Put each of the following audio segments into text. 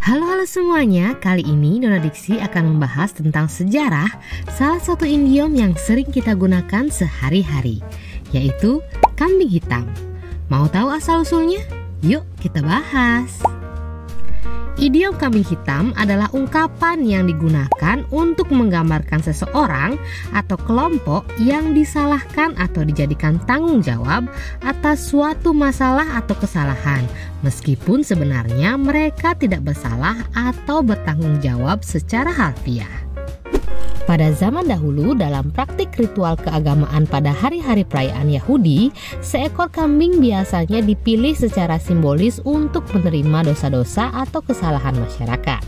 Halo semuanya, kali ini Nona Diksi akan membahas tentang sejarah salah satu idiom yang sering kita gunakan sehari-hari, yaitu kambing hitam. Mau tahu asal-usulnya? Yuk kita bahas. Idiom kambing hitam adalah ungkapan yang digunakan untuk menggambarkan seseorang atau kelompok yang disalahkan atau dijadikan tanggung jawab atas suatu masalah atau kesalahan, meskipun sebenarnya mereka tidak bersalah atau bertanggung jawab secara harfiah. Pada zaman dahulu, dalam praktik ritual keagamaan pada hari-hari perayaan Yahudi, seekor kambing biasanya dipilih secara simbolis untuk menerima dosa-dosa atau kesalahan masyarakat.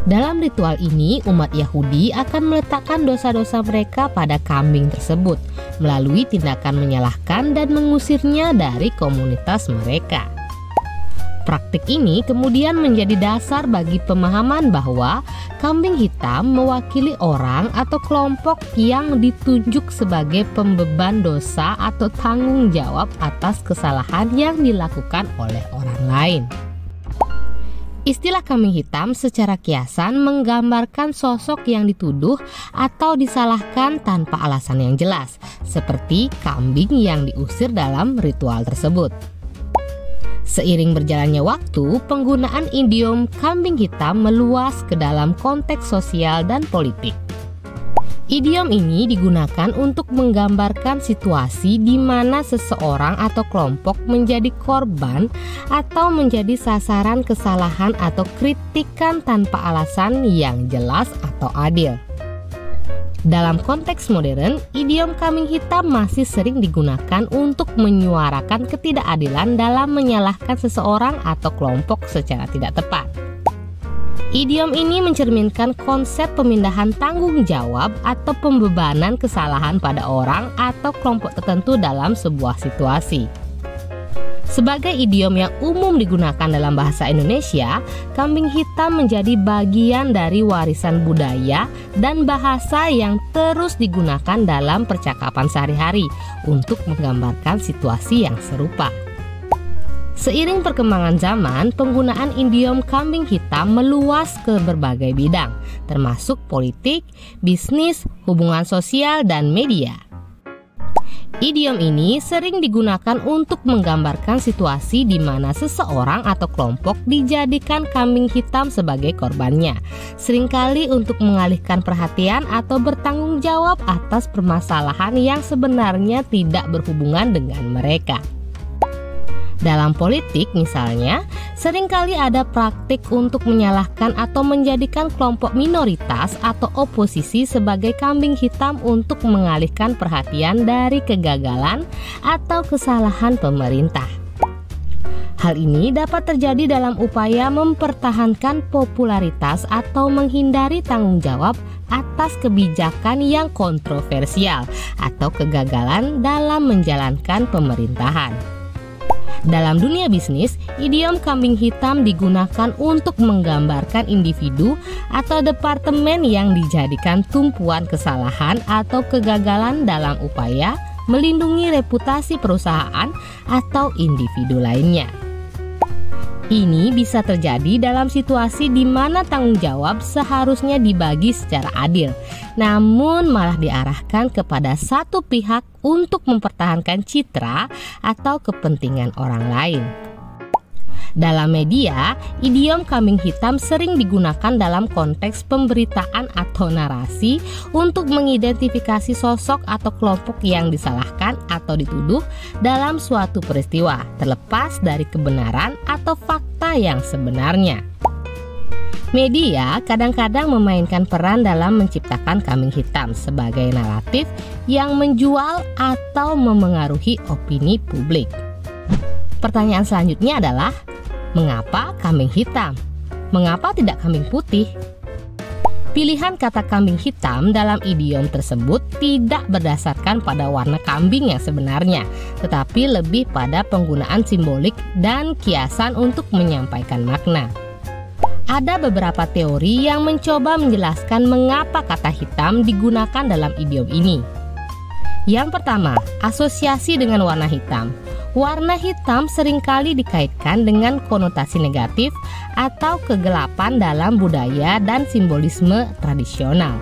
Dalam ritual ini, umat Yahudi akan meletakkan dosa-dosa mereka pada kambing tersebut melalui tindakan menyalahkan dan mengusirnya dari komunitas mereka. Praktik ini kemudian menjadi dasar bagi pemahaman bahwa kambing hitam mewakili orang atau kelompok yang ditunjuk sebagai pembeban dosa atau tanggung jawab atas kesalahan yang dilakukan oleh orang lain. Istilah kambing hitam secara kiasan menggambarkan sosok yang dituduh atau disalahkan tanpa alasan yang jelas, seperti kambing yang diusir dalam ritual tersebut. Seiring berjalannya waktu, penggunaan idiom kambing hitam meluas ke dalam konteks sosial dan politik. Idiom ini digunakan untuk menggambarkan situasi di mana seseorang atau kelompok menjadi korban atau menjadi sasaran kesalahan atau kritikan tanpa alasan yang jelas atau adil. Dalam konteks modern, idiom kambing hitam masih sering digunakan untuk menyuarakan ketidakadilan dalam menyalahkan seseorang atau kelompok secara tidak tepat. Idiom ini mencerminkan konsep pemindahan tanggung jawab atau pembebanan kesalahan pada orang atau kelompok tertentu dalam sebuah situasi. Sebagai idiom yang umum digunakan dalam bahasa Indonesia, kambing hitam menjadi bagian dari warisan budaya dan bahasa yang terus digunakan dalam percakapan sehari-hari untuk menggambarkan situasi yang serupa. Seiring perkembangan zaman, penggunaan idiom kambing hitam meluas ke berbagai bidang, termasuk politik, bisnis, hubungan sosial, dan media. Idiom ini sering digunakan untuk menggambarkan situasi di mana seseorang atau kelompok dijadikan kambing hitam sebagai korbannya, seringkali untuk mengalihkan perhatian atau bertanggung jawab atas permasalahan yang sebenarnya tidak berhubungan dengan mereka. Dalam politik misalnya, seringkali ada praktik untuk menyalahkan atau menjadikan kelompok minoritas atau oposisi sebagai kambing hitam untuk mengalihkan perhatian dari kegagalan atau kesalahan pemerintah. Hal ini dapat terjadi dalam upaya mempertahankan popularitas atau menghindari tanggung jawab atas kebijakan yang kontroversial atau kegagalan dalam menjalankan pemerintahan. Dalam dunia bisnis, idiom kambing hitam digunakan untuk menggambarkan individu atau departemen yang dijadikan tumpuan kesalahan atau kegagalan dalam upaya melindungi reputasi perusahaan atau individu lainnya. Ini bisa terjadi dalam situasi di mana tanggung jawab seharusnya dibagi secara adil, namun malah diarahkan kepada satu pihak untuk mempertahankan citra atau kepentingan orang lain. Dalam media, idiom kambing hitam sering digunakan dalam konteks pemberitaan atau narasi untuk mengidentifikasi sosok atau kelompok yang disalahkan atau dituduh dalam suatu peristiwa, terlepas dari kebenaran atau fakta yang sebenarnya. Media kadang-kadang memainkan peran dalam menciptakan kambing hitam sebagai naratif yang menjual atau memengaruhi opini publik. Pertanyaan selanjutnya adalah, mengapa kambing hitam? Mengapa tidak kambing putih? Pilihan kata kambing hitam dalam idiom tersebut tidak berdasarkan pada warna kambing yang sebenarnya, tetapi lebih pada penggunaan simbolik dan kiasan untuk menyampaikan makna. Ada beberapa teori yang mencoba menjelaskan mengapa kata hitam digunakan dalam idiom ini. Yang pertama, asosiasi dengan warna hitam. Warna hitam seringkali dikaitkan dengan konotasi negatif atau kegelapan dalam budaya dan simbolisme tradisional.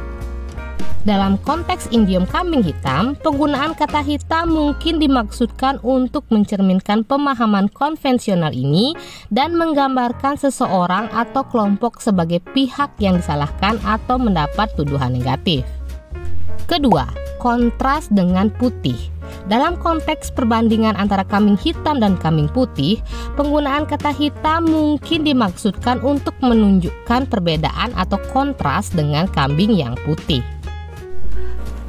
Dalam konteks idiom kambing hitam, penggunaan kata hitam mungkin dimaksudkan untuk mencerminkan pemahaman konvensional ini dan menggambarkan seseorang atau kelompok sebagai pihak yang disalahkan atau mendapat tuduhan negatif. Kedua, kontras dengan putih. Dalam konteks perbandingan antara kambing hitam dan kambing putih, penggunaan kata hitam mungkin dimaksudkan untuk menunjukkan perbedaan atau kontras dengan kambing yang putih.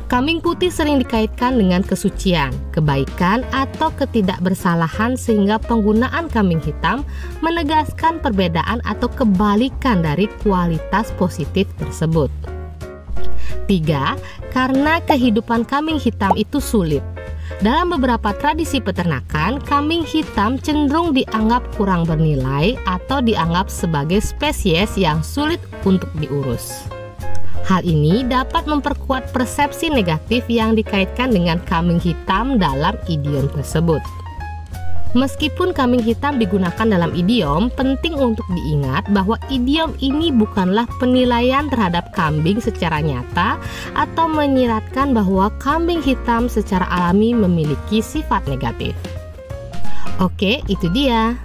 Kambing putih sering dikaitkan dengan kesucian, kebaikan, atau ketidakbersalahan sehingga penggunaan kambing hitam menegaskan perbedaan atau kebalikan dari kualitas positif tersebut. 3. Karena kehidupan kambing hitam itu sulit. Dalam beberapa tradisi peternakan, kambing hitam cenderung dianggap kurang bernilai atau dianggap sebagai spesies yang sulit untuk diurus. Hal ini dapat memperkuat persepsi negatif yang dikaitkan dengan kambing hitam dalam idiom tersebut. Meskipun kambing hitam digunakan dalam idiom, penting untuk diingat bahwa idiom ini bukanlah penilaian terhadap kambing secara nyata atau menyiratkan bahwa kambing hitam secara alami memiliki sifat negatif. Oke, itu dia.